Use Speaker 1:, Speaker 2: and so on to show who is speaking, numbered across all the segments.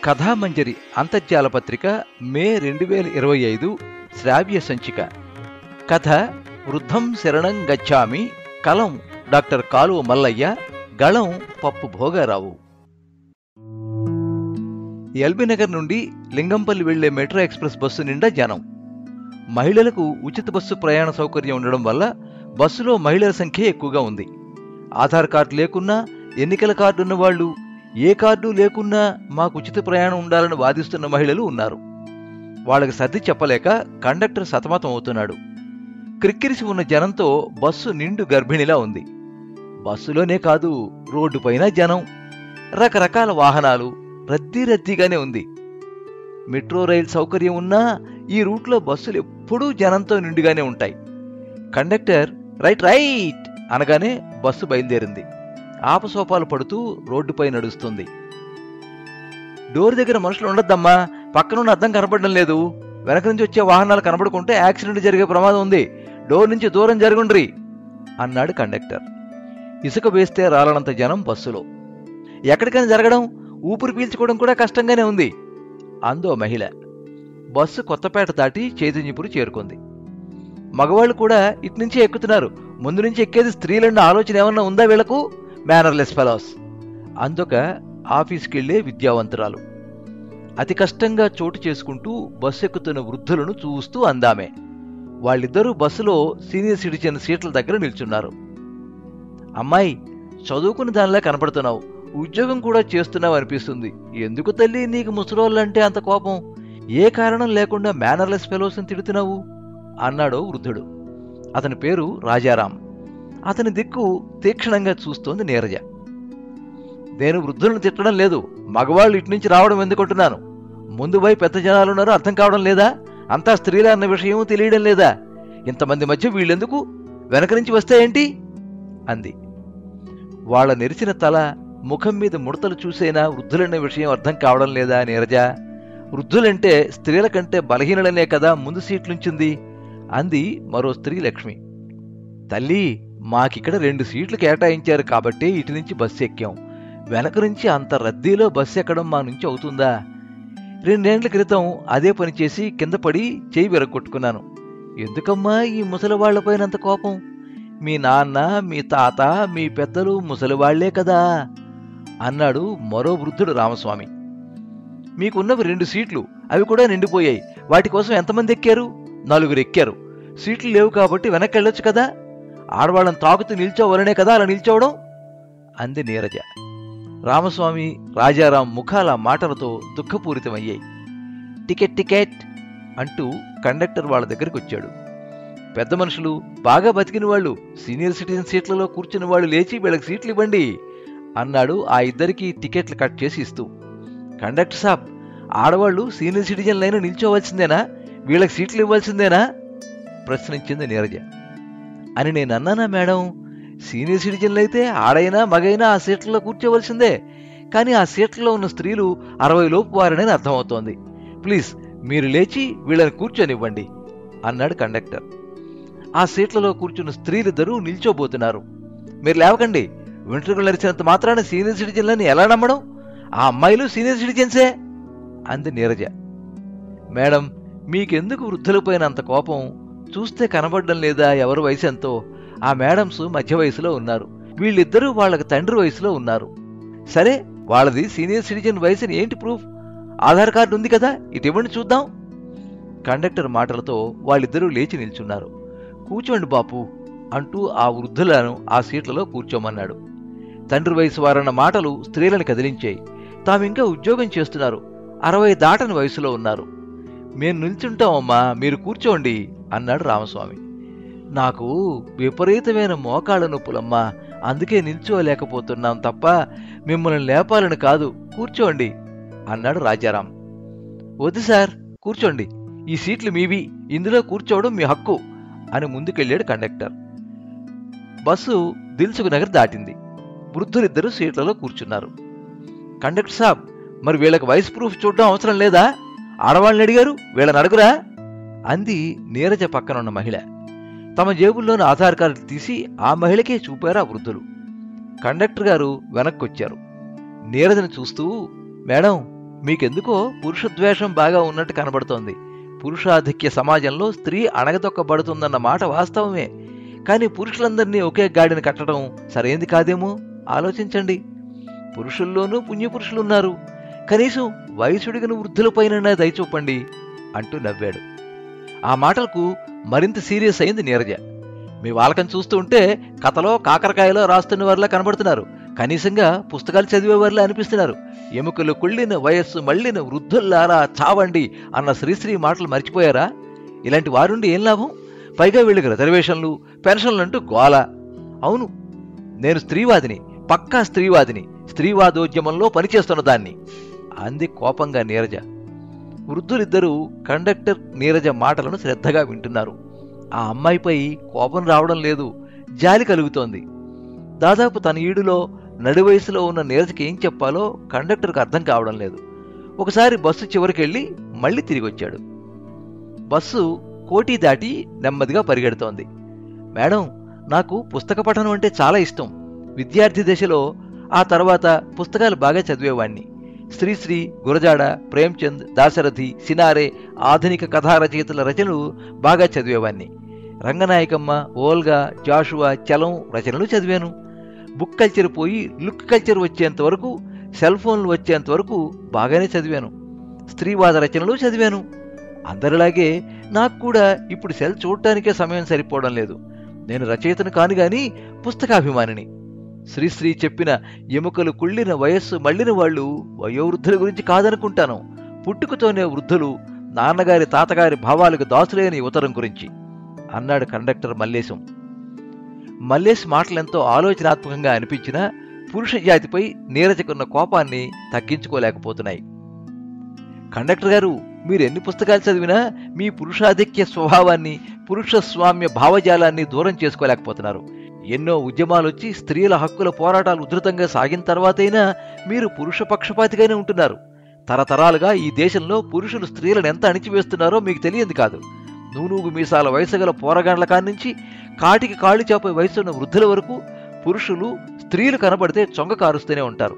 Speaker 1: కథామంజరి అంతర్జాల పత్రిక మే 2025 శ్రావ్య సంచిక. కథ వృద్ధం శరణం గచ్చామి. కలం డాక్టర్ కాలువ మల్లయ్య. గళం పప్పు భోగారావు. ఎల్బీనగర్ నుండి లింగంపల్లి వెళ్లే మెట్రో ఎక్స్ప్రెస్ బస్సు నిండా జనం. మహిళలకు ఉచిత బస్సు ప్రయాణ సౌకర్యం ఉండడం వల్ల బస్సులో మహిళల సంఖ్య ఎక్కువగా ఉంది. ఆధార్ కార్డు లేకున్నా, ఎన్నికల కార్డు ఉన్నవాళ్లు, ఏ కార్డు లేకున్నా మాకు ఉచిత ప్రయాణం ఉండాలని వాదిస్తున్న మహిళలు ఉన్నారు. వాళ్ళకి సర్ది చెప్పలేక కండక్టర్ సతమతం అవుతున్నాడు. క్రిక్కిరిసి ఉన్న జనంతో బస్సు నిండు గర్భిణిలా ఉంది. బస్సులోనే కాదు, రోడ్డుపైన జనం, రకరకాల వాహనాలు, రద్దీగానే ఉంది. మెట్రో రైలు సౌకర్యం ఉన్నా ఈ రూట్లో బస్సులు ఎప్పుడూ జనంతో నిండుగానే ఉంటాయి. కండక్టర్ రైట్ రైట్ అనగానే బస్సు బయలుదేరింది. ఆపసోపాలు పడుతూ రోడ్డుపై నడుస్తుంది. డోర్ దగ్గర మనుషులు ఉండొద్దమ్మా, పక్కనున్న అద్దం కనపడడం లేదు, వెనక నుంచి వచ్చే వాహనాలు కనపడుకుంటే యాక్సిడెంట్ జరిగే ప్రమాదం ఉంది, డోర్ నుంచి దూరం జరుగుండ్రి అన్నాడు కండక్టర్. ఇసుక వేస్తే రాలనంత జనం బస్సులో. ఎక్కడికైనా జరగడం, ఊపిరి పీల్చుకోవడం కూడా కష్టంగానే ఉంది అందో మహిళ. బస్సు కొత్తపేట దాటి చైతన్యపురి చేరుకుంది. మగవాళ్ళు కూడా ఇట్నుంచే ఎక్కుతున్నారు. ముందు నుంచి ఎక్కేది స్త్రీలన్న ఆలోచన ఏమన్నా ఉందా వీళ్లకు? మేనర్లెస్ ఫెలోస్ అందొక ఆఫీస్కెళ్లే విద్యావంతురాలు. అతి కష్టంగా చోటు చేసుకుంటూ బస్సు ఎక్కుతున్న వృద్ధులను చూస్తూ అందామే. వాళ్ళిద్దరూ బస్సులో సీనియర్ సిటిజన్ సీట్ల దగ్గర నిల్చున్నారు. అమ్మాయి, చదువుకున్న దానిలా కనపడుతున్నావు, ఉద్యోగం కూడా చేస్తున్నావు అనిపిస్తుంది. ఎందుకు తల్లి నీకు ముసలోళ్ళంటే అంత కోపం? ఏ కారణం లేకుండా మేనర్లెస్ ఫెలోస్ అని తిడుతున్నావు అన్నాడో వృద్ధుడు. అతని పేరు రాజారాం. అతని దిక్కు తీక్షణంగా చూస్తోంది నీరజ. నేను వృద్ధులను తిట్టడం లేదు, మగవాళ్ళు ఇటునుంచి రావడం ఎందుకుంటున్నాను. ముందు పోయి పెద్ద జనాలున్నారు, అర్థం కావడం లేదా? అంతా స్త్రీలే అన్న విషయం తెలియడం లేదా? ఇంతమంది మధ్య వీళ్ళెందుకు? వెనక నుంచి వస్తే ఏంటి అంది. వాళ్ళ నెరిచిన తల, ముఖం మీద ముడతలు చూసైనా వృద్ధులన్న విషయం అర్థం కావడం లేదా నీరజ? వృద్ధులంటే స్త్రీల కంటే బలహీనలనే కదా ముందు సీట్లుంచింది అంది మరో స్త్రీ లక్ష్మి. తల్లి, మాకిక్కడ 2 సీట్లు కేటాయించారు కాబట్టి ఇటు నుంచి బస్సు ఎక్కాం. వెనక నుంచి అంత రద్దీలో బస్సు ఎక్కడం మా నుంచి అవుతుందా? 2 ఏళ్ల క్రితం అదే పని చేసి కింద పడి చేయి విరగొట్టుకున్నాను. ఎందుకమ్మా ఈ ముసలివాళ్లపైన అంత కోపం? మీ నాన్న, మీ తాత, మీ పెద్దలు ముసలివాళ్లే కదా అన్నాడు మరో వృద్ధుడు రామస్వామి. మీకున్నవి 2 సీట్లు, అవి కూడా నిండిపోయాయి. వాటి కోసం ఎంతమంది ఎక్కారు? 4 ఎక్కారు. సీట్లు లేవు కాబట్టి వెనక్కి వెళ్ళొచ్చు కదా. ఆడవాళ్ళని తాకుతూ నిల్చోవాలనే కదా అలా నిల్చోవడం అంది నీరజ. రామస్వామి, రాజారాం ముఖాల మాటలతో దుఃఖపూరితమయ్యాయి. టికెట్ టికెట్ అంటూ కండక్టర్ వాళ్ళ దగ్గరికి వచ్చాడు. పెద్ద మనుషులు, బాగా బతికిన వాళ్ళు, సీనియర్ సిటిజన్ సీట్లలో కూర్చున్న వాళ్ళు లేచి వీళ్ళకి సీట్లు ఇవ్వండి అన్నాడు ఆ ఇద్దరికి టికెట్లు కట్ చేసి ఇస్తూ. కండక్టర్ సాబ్, ఆడవాళ్లు సీనియర్ సిటిజన్లైనా నిల్చోవలసిందేనా? వీళ్ళకి సీట్లు ఇవ్వాల్సిందేనా ప్రశ్నించింది నీరజ. అని నేను అన్నానా మేడం? సీనియర్ సిటిజన్లు అయితే ఆడైనా మగైనా ఆ సీట్లలో కూర్చోవలసిందే. కానీ ఆ సీట్లలో ఉన్న స్త్రీలు 60 లోపు వారని అర్థమవుతోంది. ప్లీజ్ మీరు లేచి వీళ్ళని కూర్చొనివ్వండి అన్నాడు కండక్టర్. ఆ సీట్లలో కూర్చున్న స్త్రీలిద్దరూ నిల్చోబోతున్నారు. మీరు లేవకండి, వెంట్రుకలు నరిచినంత మాత్రాన సీనియర్ సిటిజన్లని ఎలా నమ్మడం? ఆ అమ్మాయిలు సీనియర్ సిటిజన్సే అంది నీరజ. మేడం, మీకెందుకు వృద్ధులపైన అంత కోపం? చూస్తే కనబడడం లేదా ఎవరి వయసు ఎంతో? ఆ మేడమ్స్ మధ్య వయసులో ఉన్నారు, వీళ్ళిద్దరూ వాళ్ళకి తండ్రి వయసులో ఉన్నారు. సరే, వాళ్ళది సీనియర్ సిటిజన్ వయసుని ఏంటి ప్రూఫ్? ఆధార్ కార్డు ఉంది కదా, ఇటు ఇవ్వండి చూద్దాం. కండక్టర్ మాటలతో వాళ్ళిద్దరూ లేచి నిల్చున్నారు. కూర్చోండి బాపు అంటూ ఆ వృద్ధులను ఆ సీట్లలో కూర్చోమన్నాడు. తండ్రి వయసు వారన్న మాటలు స్త్రీలను కదిలించాయి. తామింకా ఉద్యోగం చేస్తున్నారు, 60 దాటని వయసులో ఉన్నారు. మేము నిల్చుంటామమ్మా, మీరు కూర్చోండి అన్నాడు రామస్వామి. నాకు విపరీతమైన మోకాళ్ళ నొప్పులమ్మా, అందుకే నిల్చోలేకపోతున్నాం తప్ప మిమ్మల్ని లేపాలని కాదు, కూర్చోండి అన్నాడు రాజారాం. వద్దు సార్, కూర్చోండి, ఈ సీట్లు మీవి, ఇందులో కూర్చోవడం మీ హక్కు అని ముందుకెళ్ళాడు కండక్టర్. బస్సు దిల్సుఖ్ నగర్ దాటింది. వృద్ధులిద్దరూ సీట్లలో కూర్చున్నారు. కండక్టర్ సాబ్, మరి వీళ్ళకి వయసు ప్రూఫ్ చూడడం అవసరం లేదా? ఆడవాళ్ళని అడిగారు, వీళ్ళని అడుగురా అంది నీరజ పక్కనున్న మహిళ. తమ జేబుల్లోని ఆధార్ కార్డు తీసి ఆ మహిళకే చూపారు ఆ వృద్ధులు. కండక్టర్ గారు వెనక్కొచ్చారు. నీరజను చూస్తూ, మేడం మీకెందుకో పురుషద్వేషం బాగా ఉన్నట్టు కనబడుతోంది. పురుషాధిక్య సమాజంలో స్త్రీ అణగదొక్కబడుతుందన్న మాట వాస్తవమే. కానీ పురుషులందరినీ ఒకే గాడిని కట్టడం సరైంది కాదేమో. ఆలోచించండి. పురుషుల్లోనూ పుణ్యపురుషులున్నారు. కనీసం వయసుడిగిన వృద్ధులపైన దయచూపండి అంటూ నవ్వాడు. ఆ మాటలకు మరింత సీరియస్ అయింది నీరజ. మీ వాలకం చూస్తూ ఉంటే కథలో కాకరకాయలో రాస్తున్న వారిలా కనబడుతున్నారు. కనీసంగా పుస్తకాలు చదివేవారిలా అనిపిస్తున్నారు. ఎముకలు కుళ్ళిన వయస్సు మళ్ళిన వృద్ధుల్లారా చావండి అన్న శ్రీశ్రీ మాటలు మర్చిపోయారా? ఇలాంటి వారుండి ఏం లాభం? పైగా వీళ్ళకి రిజర్వేషన్లు, పెన్షన్లు అంటూ గోల. అవును, నేను స్త్రీవాదిని, పక్కా స్త్రీవాదిని, స్త్రీవాదోద్యమంలో పనిచేస్తున్న దాన్ని అంది కోపంగా నీరజ. వృద్ధులిద్దరూ కండక్టర్ నీరజ మాటలను శ్రద్ధగా వింటున్నారు. ఆ అమ్మాయిపై కోపం రావడం లేదు, జాలి కలుగుతోంది. దాదాపు తన ఈడులో నడివయసులో ఉన్న నీరజకి ఏం చెప్పాలో కండక్టర్కి అర్థం కావడం లేదు. ఒకసారి బస్సు చివరికెళ్ళి మళ్ళీ తిరిగొచ్చాడు. బస్సు కోటి దాటి నెమ్మదిగా పరిగెడుతోంది. మేడం, నాకు పుస్తక పఠనం అంటే చాలా ఇష్టం. విద్యార్థి దశలో, ఆ తర్వాత పుస్తకాలు బాగా చదివేవాణ్ణి. శ్రీశ్రీ, గురజాడ, ప్రేమ్చంద్, దాశరథి, సినారే, ఆధునిక కథా రచయితల రచనలు బాగా చదివేవాణ్ణి. రంగనాయకమ్మ, ఓల్గా, జాషువా, చలం రచనలు చదివాను. బుక్ కల్చర్ పోయి లుక్ కల్చర్ వచ్చేంత వరకు, సెల్ ఫోన్లు వచ్చేంత వరకు బాగానే చదివాను. స్త్రీవాద రచనలు చదివాను. అందరిలాగే నాకు కూడా ఇప్పుడు సెల్ చూడటానికే సమయం సరిపోవడం లేదు. నేను రచయితను కాను గాని పుస్తకాభిమానిని. శ్రీశ్రీ చెప్పిన ఎముకలు కుళ్ళిన వయస్సు మళ్ళిన వాళ్ళు వయోవృద్ధుల గురించి కాదనుకుంటాను. పుట్టుకతోనే వృద్ధులు, నాన్నగారి తాతగారి భావాలకు దాసులేని ఉత్తరం గురించి అన్నాడు కండక్టర్ మల్లేశం. మల్లేశ్ మాటలెంతో ఆలోచనాత్మకంగా అనిపించినా పురుష జాతిపై నీరజకున్న కోపాన్ని తగ్గించుకోలేకపోతున్నాయి. కండక్టర్ గారు, మీరు ఎన్ని పుస్తకాలు చదివినా మీ పురుషాధిక్య స్వభావాన్ని, పురుషస్వామ్య భావజాలాన్ని దూరం చేసుకోలేకపోతున్నారు. ఎన్నో ఉద్యమాలొచ్చి స్త్రీల హక్కుల పోరాటాలు ఉధృతంగా సాగిన తర్వాతైనా మీరు పురుష పక్షపాతిగానే ఉంటున్నారు. తరతరాలుగా ఈ దేశంలో పురుషులు స్త్రీలను ఎంత అణిచివేస్తున్నారో మీకు తెలియంది కాదు. నూనూగు మీసాల వయసుగల పోరగాండ్ల కాన్నించి కాటికి కాళ్ళు చాపే వయసున్న వృద్ధుల వరకు పురుషులు స్త్రీలు కనబడితే చొంగ కారుస్తూనే ఉంటారు.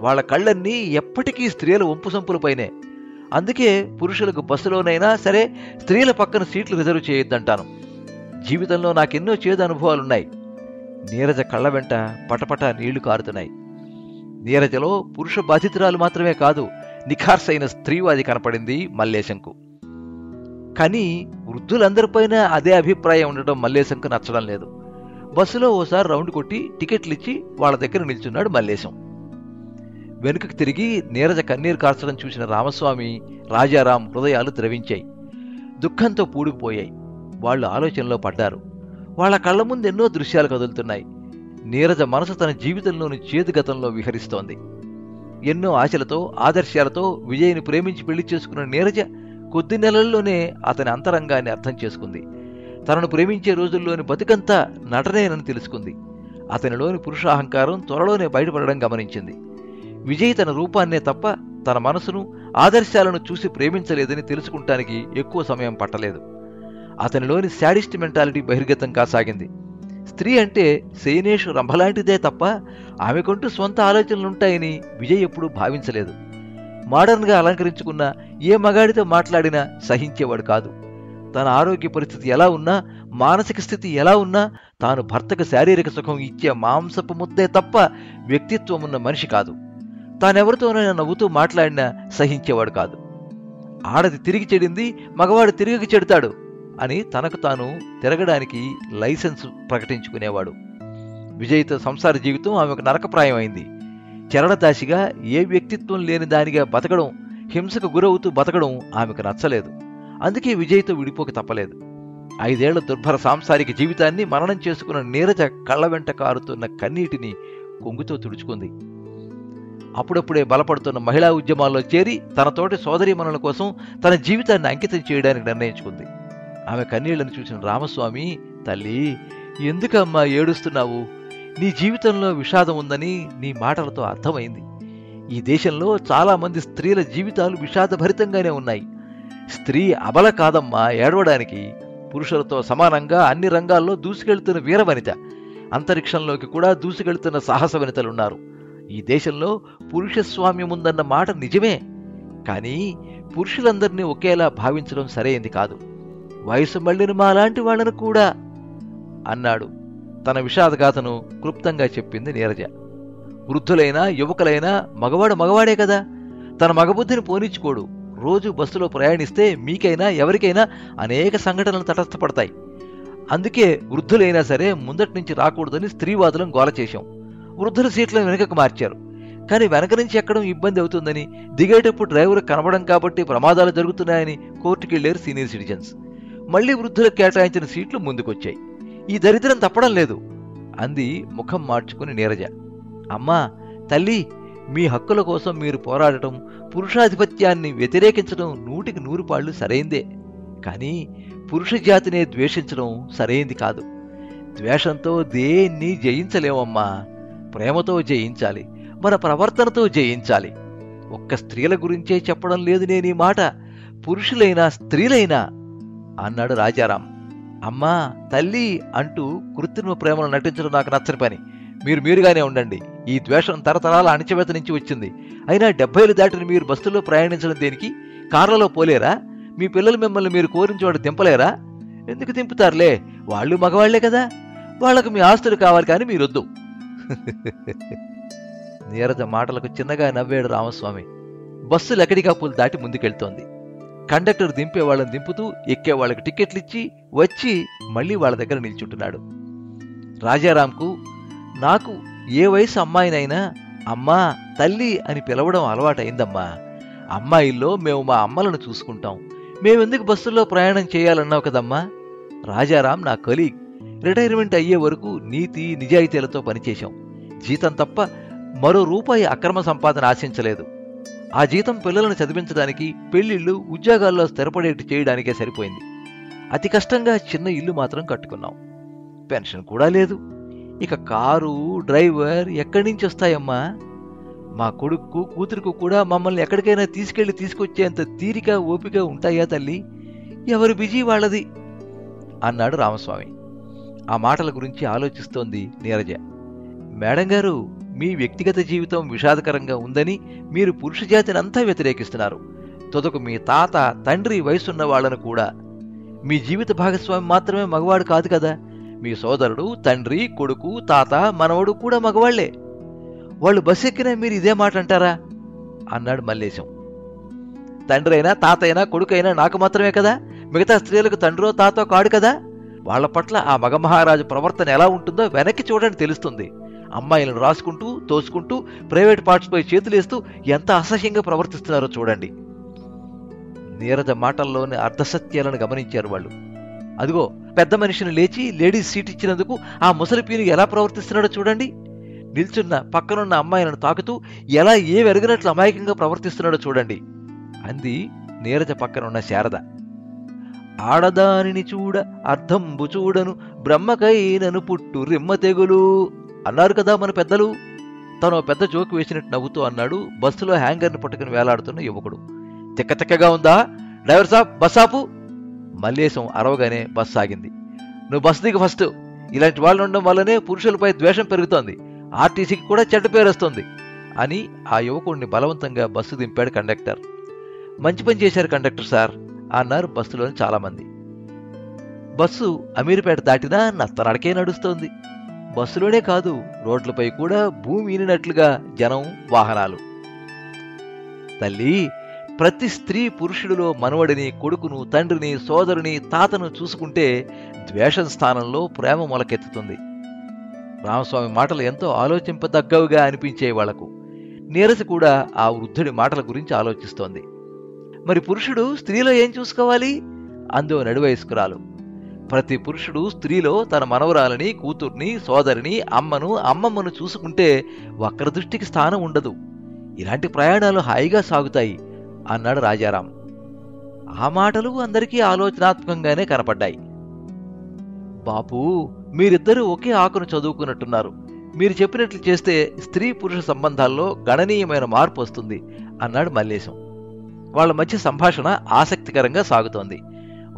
Speaker 1: వాళ్ళ కళ్ళన్నీ ఎప్పటికీ స్త్రీల వంపు సంపులపైనే. అందుకే పురుషులకు బస్సులోనైనా సరే స్త్రీల పక్కన సీట్లు రిజర్వ్ చేయొద్దంటాను. జీవితంలో నాకెన్నో చేదు అనుభవాలున్నాయి. నీరజ కళ్ళ వెంట పటపట నీళ్లు కారుతున్నాయి. నీరజలో పురుష బాధితురాలు మాత్రమే కాదు, నిఖార్సైన స్త్రీవాది కనపడింది మల్లేశంకు. కానీ వృద్ధులందరిపైన అదే అభిప్రాయం ఉండటం మల్లేశంకు నచ్చడం లేదు. బస్సులో ఓసారి రౌండ్ కొట్టి టికెట్లిచ్చి వాళ్ళ దగ్గర నిల్చున్నాడు మల్లేశం. వెనుకకు తిరిగి నీరజ కన్నీరు కార్చడం చూసిన రామస్వామి, రాజారాం హృదయాలు ద్రవించాయి. దుఃఖంతో పూడుకుపోయాయి. వాళ్ళు ఆలోచనలో పడ్డారు. వాళ్ళ కళ్ల ముందు ఎన్నో దృశ్యాలు కదులుతున్నాయి. నీరజ మనసు తన జీవితంలోని చేదు గతంలో విహరిస్తోంది. ఎన్నో ఆశలతో, ఆదర్శాలతో విజయ్ని ప్రేమించి పెళ్లి చేసుకున్న నీరజ కొద్ది నెలల్లోనే అతని అంతరంగాన్ని అర్థం చేసుకుంది. తనను ప్రేమించే రోజుల్లోని బతుకంతా నటనేనని తెలుసుకుంది. అతనిలోని పురుషాహంకారం త్వరలోనే బయటపడడం గమనించింది. విజయ్ తన రూపాన్నే తప్ప తన మనసును, ఆదర్శాలను చూసి ప్రేమించలేదని తెలుసుకుంటానికి ఎక్కువ సమయం పట్టలేదు. అతనిలోని శాడిస్ట్ మెంటాలిటీ బహిర్గతం కాసాగింది. స్త్రీ అంటే శయనేషు రంభలాంటిదే తప్ప ఆమెకంటూ స్వంత ఆలోచనలుంటాయని విజయ్ ఎప్పుడూ భావించలేదు. మోడర్న్గా అలంకరించుకున్న ఏ మగాడితో మాట్లాడినా సహించేవాడు కాదు. తన ఆరోగ్య పరిస్థితి ఎలా ఉన్నా, మానసిక స్థితి ఎలా ఉన్నా తాను భర్తకు శారీరక సుఖం ఇచ్చే మాంసపు ముద్దే తప్ప వ్యక్తిత్వం ఉన్న మనిషి కాదు. తానెవరితోనైనా నవ్వుతూ మాట్లాడినా సహించేవాడు కాదు. ఆడది తిరిగి చెడింది, మగవాడు తిరిగి చెడతాడు అని తనకు తాను తిరగడానికి లైసెన్స్ ప్రకటించుకునేవాడు. విజయ్తో సంసార జీవితం ఆమెకు నరకప్రాయమైంది. చరణదాసిగా, ఏ వ్యక్తిత్వం లేని దానిగా బతకడం, హింసకు గురవుతూ బతకడం ఆమెకు నచ్చలేదు. అందుకే విజయ్తో విడిపోక తప్పలేదు. 5 ఏళ్ల దుర్భర సాంసారిక జీవితాన్ని మననం చేసుకున్న నీరజ కళ్ళ వెంట కారుతున్న కన్నీటిని కొంగుతో తుడుచుకుంది. అప్పుడప్పుడే బలపడుతున్న మహిళా ఉద్యమాల్లో చేరి తనతోటి సోదరీమణుల కోసం తన జీవితాన్ని అంకితం చేయడానికి నిర్ణయించుకుంది. ఆమె కన్నీళ్లను చూసిన రామస్వామి, తల్లి, ఎందుకమ్మా ఏడుస్తున్నావు? నీ జీవితంలో విషాదం ఉందని నీ మాటలతో అర్థమైంది. ఈ దేశంలో చాలామంది స్త్రీల జీవితాలు విషాదభరితంగానే ఉన్నాయి. స్త్రీ అబల కాదమ్మా ఏడవడానికి. పురుషులతో సమానంగా అన్ని రంగాల్లో దూసుకెళ్తున్న వీరవనిత, అంతరిక్షంలోకి కూడా దూసుకెళ్తున్న సాహస వనితలున్నారు. ఈ దేశంలో పురుషస్వామ్యం ఉందన్న మాట నిజమే. కానీ పురుషులందరినీ ఒకేలా భావించడం సరైంది కాదు. వయసు మళ్ళిన మాలాంటి వాళ్లను కూడా అన్నాడు. తన విషాదగాథను క్లుప్తంగా చెప్పింది నీరజ. వృద్ధులైనా యువకులైనా మగవాడు మగవాడే కదా, తన మగబుద్ధిని పోనిచ్చుకోడు. రోజు బస్సులో ప్రయాణిస్తే మీకైనా ఎవరికైనా అనేక సంఘటనలు తటస్థపడతాయి. అందుకే వృద్ధులైనా సరే ముందటి నుంచి రాకూడదని స్త్రీవాదులను గోల చేశాం. వృద్ధుల సీట్లను వెనుకకు మార్చారు. కానీ వెనక నుంచి ఎక్కడం ఇబ్బంది అవుతుందని, దిగేటప్పుడు డ్రైవర్ కనబడం కాబట్టి ప్రమాదాలు జరుగుతున్నాయని కోర్టుకెళ్లారు సీనియర్ సిటిజన్స్. మళ్లీ వృద్ధులకు కేటాయించిన సీట్లు ముందుకొచ్చాయి. ఈ దరిద్రం తప్పడం లేదు అంది ముఖం మార్చుకుని నీరజ. అమ్మా, తల్లి, మీ హక్కుల కోసం మీరు పోరాడటం, పురుషాధిపత్యాన్ని వ్యతిరేకించడం 100కి 100 సరైందే. కానీ పురుష జాతినే ద్వేషించడం సరైంది కాదు. ద్వేషంతో దేన్ని జయించలేమమ్మా. ప్రేమతో జయించాలి, మన ప్రవర్తనతో జయించాలి. ఒక్క స్త్రీల గురించే చెప్పడం లేదు నేనీ మాట, పురుషులైనా స్త్రీలైనా అన్నాడు రాజారాం. అమ్మా, తల్లి అంటూ కృత్రిమ ప్రేమను నటించడం నాకు నచ్చని పని. మీరుగానే ఉండండి. ఈ ద్వేషం తరతరాల అణచివేత నుంచి వచ్చింది. అయినా 70 దాటిని మీరు బస్సుల్లో ప్రయాణించడం దేనికి? కార్లలో పోలేరా? మీ పిల్లలు మిమ్మల్ని మీరు కోరిన చోట దింపలేరా? ఎందుకు దింపుతారులే, వాళ్ళు మగవాళ్లే కదా. వాళ్లకు మీ ఆస్తులు కావాలి, కానీ మీరొద్దు. నీరజ మాటలకు చిన్నగా నవ్వాడు రామస్వామి. బస్సు లకడికాపులు దాటి ముందుకెళ్తోంది. కండక్టర్ దింపే వాళ్ళని దింపుతూ ఎక్కే వాళ్ళకి టిక్కెట్లిచ్చి వచ్చి మళ్లీ వాళ్ళ దగ్గర నిల్చుంటున్నాడు. రాజారాంకు, నాకు ఏ వయసు అమ్మాయినైనా అమ్మా, తల్లి అని పిలవడం అలవాటైందమ్మా. అమ్మాయిల్లో మేము మా అమ్మలను చూసుకుంటాం. మేమెందుకు బస్సుల్లో ప్రయాణం చేయాలన్నావు కదమ్మా. రాజారాం నా కొలీగ్. రిటైర్మెంట్ అయ్యే వరకు నీతి నిజాయితీలతో పనిచేశాం. జీతం తప్ప మరో రూపాయి అక్రమ సంపాదన ఆశించలేదు. ఆ జీతం పిల్లలను చదివించడానికి, పెళ్లిళ్ళు, ఉద్యోగాల్లో స్థిరపడేట్టు చేయడానికే సరిపోయింది. అతి కష్టంగా చిన్న ఇల్లు మాత్రం కట్టుకున్నాం. పెన్షన్ కూడా లేదు. ఇక కారు, డ్రైవర్ ఎక్కడి నుంచి వస్తాయమ్మా? మా కొడుకు, కూతురుకు కూడా మమ్మల్ని ఎక్కడికైనా తీసుకొచ్చేంత తీరిక, ఓపిక ఉంటాయా తల్లి? ఎవరు బిజీ వాళ్ళది అన్నాడు రామస్వామి. ఆ మాటల గురించి ఆలోచిస్తోంది నీరజ. మేడం గారు, మీ వ్యక్తిగత జీవితం విషాదకరంగా ఉందని మీరు పురుష జాతినంతా వ్యతిరేకిస్తున్నారు. తుదకు మీ తాత, తండ్రి వయసున్న వాళ్లను కూడా. మీ జీవిత భాగస్వామి మాత్రమే మగవాడు కాదు కదా. మీ సోదరుడు, తండ్రి, కొడుకు, తాత, మనవడు కూడా మగవాళ్లే. వాళ్ళు బస్సు ఎక్కినా మీరు ఇదే మాట అంటారా అన్నాడు మల్లేశం. తండ్రి అయినా, తాత అయినా, కొడుకైనా నాకు మాత్రమే కదా. మిగతా స్త్రీలకు తండ్రో తాతో కాడు కదా. వాళ్ల పట్ల ఆ మగమహారాజు ప్రవర్తన ఎలా ఉంటుందో వెనక్కి చూడండి, తెలుస్తుంది. అమ్మాయిలను రాసుకుంటూ, తోసుకుంటూ, ప్రైవేట్ పార్ట్స్పై చేతులేస్తూ ఎంత అసహ్యంగా ప్రవర్తిస్తున్నారో చూడండి. నీరజ మాటల్లోని అర్ధసత్యాలను గమనించారు వాళ్ళు. అదిగో పెద్ద మనిషిని లేచి లేడీస్ సీట్ ఇచ్చినందుకు ఆ ముసలి పీను ఎలా ప్రవర్తిస్తున్నాడో చూడండి. నిల్చున్న పక్కనున్న అమ్మాయిలను తాకుతూ ఎలా వెరగనట్లు అమాయకంగా ప్రవర్తిస్తున్నాడో చూడండి అంది నీరజ పక్కనున్న శారద. ఆడదానిని చూడ అర్థంబు చూడను, బ్రహ్మకైనను పుట్టు రిమ్మ తెగులు అన్నారు కదా మన పెద్దలు. తను పెద్ద జోకు వేసినట్టు నవ్వుతూ అన్నాడు బస్సులో హ్యాంగర్ని పట్టుకుని వేలాడుతున్న యువకుడు. తిక్కగా ఉందా? డ్రైవర్ సాబ్, బస్ ఆపు. మల్లేశం అరవగానే బస్సు ఆగింది. నువ్వు బస్సు దిగు ఫస్ట్. ఇలాంటి వాళ్ళు ఉండడం వల్లనే పురుషులపై ద్వేషం పెరుగుతోంది, ఆర్టీసీకి కూడా చెడ్డ పేరు వస్తుంది అని ఆ యువకుడిని బలవంతంగా బస్సు దింపాడు కండక్టర్. మంచి పని చేశారు కండక్టర్ సార్ అన్నారు బస్సులోని చాలామంది. బస్సు అమీర్పేట దాటినా నత్తనడకే నడుస్తోంది. బస్సులోనే కాదు, రోడ్లపై కూడా భూమి ఈనినట్లుగా జనం, వాహనాలు. తల్లి, ప్రతి స్త్రీ పురుషుడిలో మనవడిని, కొడుకును, తండ్రిని, సోదరుని, తాతను చూసుకుంటే ద్వేషం స్థానంలో ప్రేమ మొలకెత్తుతుంది. రామస్వామి మాటలు ఎంతో ఆలోచింపదగ్గవుగా అనిపించే వాళ్లకు. నీరజ కూడా ఆ వృద్ధుడి మాటల గురించి ఆలోచిస్తోంది. మరి పురుషుడు స్త్రీలో ఏం చూసుకోవాలి? అందో నడివయస్కురాలు. ప్రతి పురుషుడు స్త్రీలో తన మనవరాలని, కూతుర్ని, సోదరిని, అమ్మను, అమ్మమ్మను చూసుకుంటే వక్రదృష్టికి స్థానం ఉండదు. ఇలాంటి ప్రయాణాలు హాయిగా సాగుతాయి అన్నాడు రాజారాం. ఆ మాటలు అందరికీ ఆలోచనాత్మకంగానే కనపడ్డాయి. బాపు, మీరిద్దరూ ఒకే ఆకును చదువుకున్నట్టున్నారు. మీరు చెప్పినట్లు చేస్తే స్త్రీ పురుష సంబంధాల్లో గణనీయమైన మార్పు వస్తుంది అన్నాడు మల్లేశం. వాళ్ల మధ్య సంభాషణ ఆసక్తికరంగా సాగుతోంది.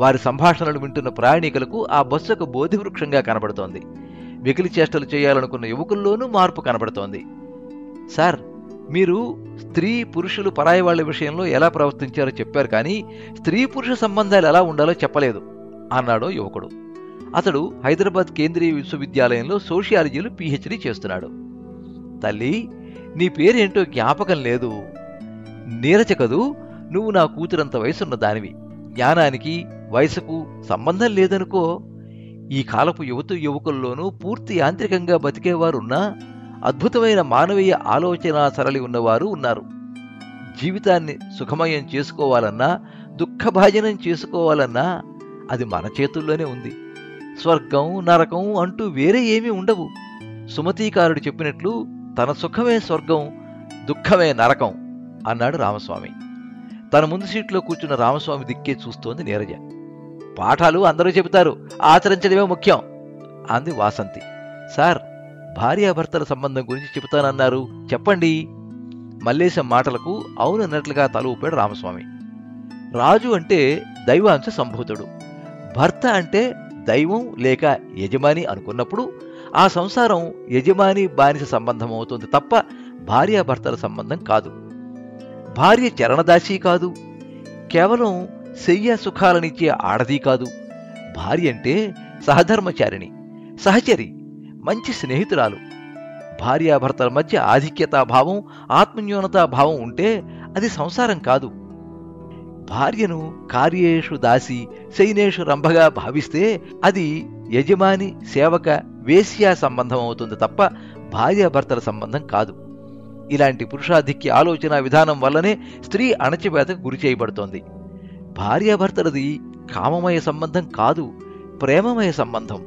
Speaker 1: వారి సంభాషణలు వింటున్న ప్రయాణికులకు ఆ బస్సు ఒక బోధివృక్షంగా కనబడుతోంది. వెకిలి చేష్టలు చేయాలనుకున్న యువకుల్లోనూ మార్పు కనబడుతోంది. సార్, మీరు స్త్రీ పురుషులు పరాయి వాళ్ల విషయంలో ఎలా ప్రవర్తించారో చెప్పారు, కానీ స్త్రీ పురుష సంబంధాలు ఎలా ఉండాలో చెప్పలేదు అన్నాడో యువకుడు. అతడు హైదరాబాద్ కేంద్రీయ విశ్వవిద్యాలయంలో సోషియాలజీలో పీహెచ్డీ చేస్తున్నాడు. తల్లి, నీ పేరేంటో జ్ఞాపకం లేదు. నీరజ కదూ? నువ్వు నా కూతురంత వయసున్న దానివి. జ్ఞానానికి వయసుకు సంబంధం లేదనుకో. ఈ కాలపు యువకుల్లోనూ పూర్తి యాంత్రికంగా బతికేవారున్నా అద్భుతమైన మానవీయ ఆలోచన సరళి ఉన్నవారు ఉన్నారు. జీవితాన్ని సుఖమయం చేసుకోవాలన్నా, దుఃఖభాజనం చేసుకోవాలన్నా అది మన చేతుల్లోనే ఉంది. స్వర్గం నరకం అంటూ వేరే ఏమీ ఉండవు. సుమతీకారుడు చెప్పినట్లు తన సుఖమే స్వర్గం, దుఃఖమే నరకం అన్నాడు రామస్వామి. తన ముందు సీట్లో కూర్చున్న రామస్వామి దిక్కే చూస్తోంది నీరజ. పాఠాలు అందరూ చెబుతారు, ఆచరించడమే ముఖ్యం అంది వాసంతి. సార్, భార్యాభర్తల సంబంధం గురించి చెబుతానన్నారు, చెప్పండి. మల్లేశం మాటలకు అవునన్నట్లుగా తల ఊపాడు రామస్వామి. రాజు అంటే దైవాంశ సంభూతుడు, భర్త అంటే దైవం లేక యజమాని అనుకున్నప్పుడు ఆ సంసారం యజమాని బానిస సంబంధం అవుతుంది తప్ప భార్యాభర్తల సంబంధం కాదు. భార్య చరణదాసి కాదు, కేవలం శయ్య సుఖాలనిచ్చే ఆడదీ కాదు. భార్య అంటే సహధర్మచారిణి, సహచరి, మంచి స్నేహితురాలు. భార్యాభర్తల మధ్య ఆధిక్యతాభావం, ఆత్మన్యూనతాభావం ఉంటే అది సంసారం కాదు. భార్యను కార్యేషు దాసి శయనేషు రంభగా భావిస్తే అది యజమాని సేవక వేశ్యా సంబంధం అవుతుంది తప్ప భార్యాభర్తల సంబంధం కాదు. ఇలాంటి పురుషాధిక్య ఆలోచన విధానం వల్లనే స్త్రీ అణచివేతకు గురి చేయబడుతోంది. భార్యాభర్తలది కామమయ సంబంధం కాదు, ప్రేమమయ సంబంధం.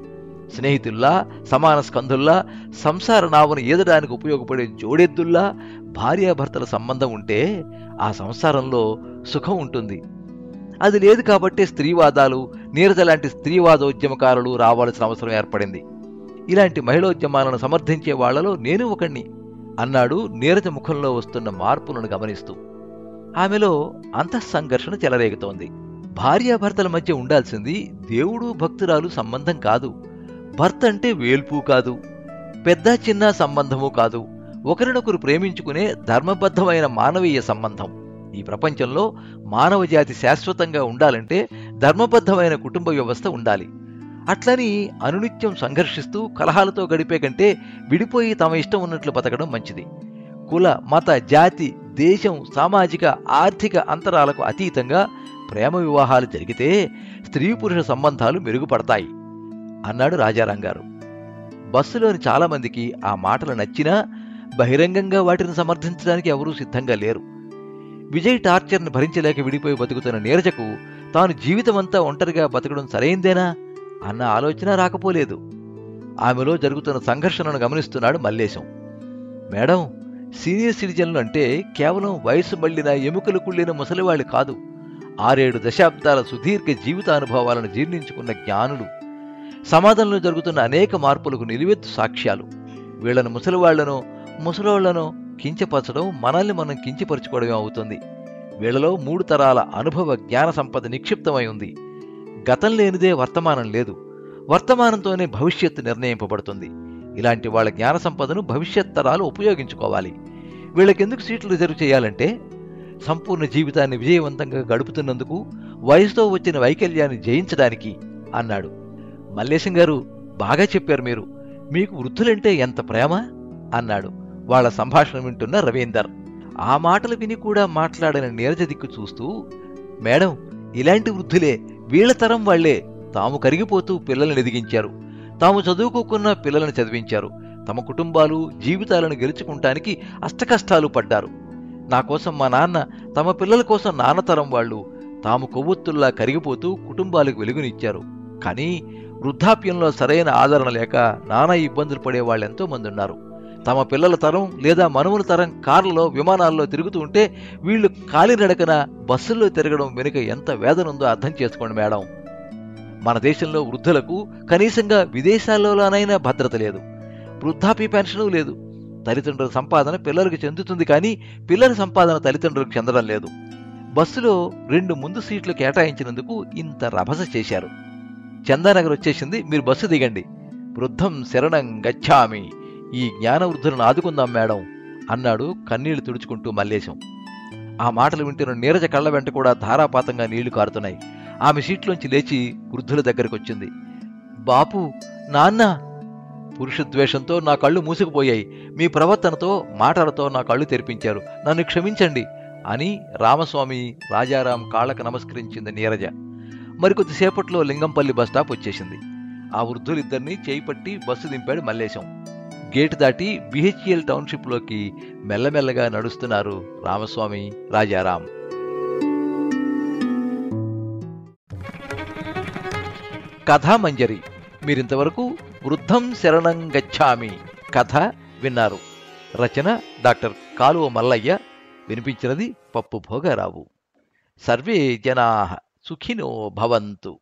Speaker 1: స్నేహితుల్లా, సమాన స్కంధుల్లా, సంసార నావను ఈదడానికి ఉపయోగపడే జోడెద్దుల్లా భార్యాభర్తల సంబంధం ఉంటే ఆ సంసారంలో సుఖం ఉంటుంది. అది లేదు కాబట్టే స్త్రీవాదాలు, నీరజ లాంటి స్త్రీవాదోద్యమకారులు రావాల్సిన అవసరం ఏర్పడింది. ఇలాంటి మహిళోద్యమాలను సమర్థించే వాళ్లలో నేను ఒకణ్ణి అన్నాడు నీరజ ముఖంలో వస్తున్న మార్పులను గమనిస్తూ. ఆమెలో అంతఃసంఘర్షణ చెలరేగుతోంది. భార్యాభర్తల మధ్య ఉండాల్సింది దేవుడు భక్తురాలు సంబంధం కాదు. భర్త అంటే వేల్పు కాదు, పెద్ద చిన్న సంబంధము కాదు. ఒకరినొకరు ప్రేమించుకునే ధర్మబద్ధమైన మానవీయ సంబంధం. ఈ ప్రపంచంలో మానవజాతి శాశ్వతంగా ఉండాలంటే ధర్మబద్ధమైన కుటుంబ వ్యవస్థ ఉండాలి. అట్లని అనునిత్యం సంఘర్షిస్తూ కలహాలతో గడిపే కంటే విడిపోయి తమ ఇష్టం ఉన్నట్లు బతకడం మంచిది. కుల, మత, జాతి, దేశం, సామాజిక, ఆర్థిక అంతరాలకు అతీతంగా ప్రేమ వివాహాలు జరిగితే స్త్రీ పురుష సంబంధాలు మెరుగుపడతాయి అన్నాడు రాజారాంగారు. బస్సులోని చాలామందికి ఆ మాటలు నచ్చినా బహిరంగంగా వాటిని సమర్థించడానికి ఎవరూ సిద్ధంగా లేరు. విజయ్ టార్చర్ను భరించలేక విడిపోయి బతుకుతున్న నీరజకు తాను జీవితమంతా ఒంటరిగా బతకడం సరైందేనా అన్న ఆలోచన రాకపోలేదు. ఆమెలో జరుగుతున్న సంఘర్షణను గమనిస్తున్నాడు మల్లేశం. మేడం, సీనియర్ సిటిజన్లు అంటే కేవలం వయసు మళ్లిన ఎముకలు కుళ్ళిన ముసలివాళ్లు కాదు. 6-7 దశాబ్దాల సుదీర్ఘ జీవితానుభవాలను జీర్ణించుకున్న జ్ఞానులు. సమాజంలో జరుగుతున్న అనేక మార్పులకు నిలువెత్తు సాక్ష్యాలు. వీళ్లను ముసలోళ్లను కించపరచడం మనల్ని మనం కించపరుచుకోవడమే అవుతుంది. వీళ్లలో 3 తరాల అనుభవ జ్ఞాన సంపద నిక్షిప్తమై ఉంది. గతం లేనిదే వర్తమానం లేదు, వర్తమానంతోనే భవిష్యత్తు నిర్ణయింపబడుతుంది. ఇలాంటి వాళ్ళ జ్ఞాన సంపదను భవిష్యత్ తరాలు ఉపయోగించుకోవాలి. వీళ్ళకెందుకు సీట్లు రిజర్వ్ చేయాలంటే సంపూర్ణ జీవితాన్ని విజయవంతంగా గడుపుతున్నందుకు, వయసుతో వచ్చిన వైకల్యాన్ని జయించడానికి అన్నాడు. మల్లేశం గారు, బాగా చెప్పారు. మీకు వృద్ధులంటే ఎంత ప్రేమ అన్నాడు వాళ్ల సంభాషణ వింటున్న రవీందర్. ఆ మాటలు విని కూడా మాట్లాడిన నీరజ దిక్కు చూస్తూ, మేడం, ఇలాంటి వృద్ధులే, వీళ్ల తరం వాళ్లే తాము కరిగిపోతూ పిల్లల్ని ఎదిగించారు, తాము చదువుకోకున్న పిల్లలను చదివించారు, తమ కుటుంబాలు జీవితాలను గెలుచుకుంటానికి అష్టకష్టాలు పడ్డారు. నా కోసం మా నాన్న, తమ పిల్లల కోసం నాన్నతరం వాళ్ళు తాము కొవ్వొత్తుల్లా కరిగిపోతూ కుటుంబాలకు వెలుగునిచ్చారు. కానీ వృద్ధాప్యంలో సరైన ఆదరణ లేక నానా ఇబ్బందులు పడే వాళ్ళెంతో మంది ఉన్నారు. తమ పిల్లల తరం లేదా మనుమల తరం కార్లలో, విమానాల్లో తిరుగుతూ ఉంటే వీళ్లు కాలినడకన బస్సుల్లో తిరగడం వెనుక ఎంత వేదనుందో అర్థం చేసుకోండి మేడం. మన దేశంలో వృద్ధులకు కనీసంగా విదేశాల్లోనైనా భద్రత లేదు, వృద్ధాప్య పెన్షను లేదు. తల్లిదండ్రుల సంపాదన పిల్లలకు చెందుతుంది, కానీ పిల్లల సంపాదన తల్లిదండ్రులకు చెందడం లేదు. బస్సులో 2 ముందు సీట్లు కేటాయించినందుకు ఇంత రభస చేశారు. చందానగర్ వచ్చేసింది, మీరు బస్సు దిగండి. వృద్ధం శరణం గచ్ఛామి. ఈ జ్ఞాన వృద్ధులను ఆదుకుందాం మేడం అన్నాడు కన్నీళ్లు తుడుచుకుంటూ మల్లేశం. ఆ మాటలు వింటున్న నీరజ కళ్ళ వెంట కూడా ధారాపాతంగా నీళ్లు కారుతున్నాయి. ఆమె సీట్లోంచి లేచి వృద్ధుల దగ్గరకొచ్చింది. బాపు, నాన్న! పురుషద్వేషంతో నా కళ్ళు మూసుకుపోయాయి. మీ ప్రవర్తనతో, మాటలతో నా కళ్ళు తెరిపించారు. నన్ను క్షమించండి అని రామస్వామి, రాజారాం కాళ్లకు నమస్కరించింది నీరజ. మరికొద్దిసేపట్లో లింగంపల్లి బస్టాప్ వచ్చేసింది. ఆ వృద్ధులిద్దరినీ చేయిపట్టి బస్సు దింపాడు మల్లేశం. గేటు దాటి బిహెచ్ఎల్ టౌన్షిప్లోకి మెల్లమెల్లగా నడుస్తున్నారు రామస్వామి, రాజారాం. కథామంజరి మీరింతవరకు వృద్ధం శరణం గచ్ఛామి కథ విన్నారు. రచన డాక్టర్ కాలువ మల్లయ్య. వినిపించినది పప్పు భోగారావు. సర్వే జనాః సుఖినో భవంతు.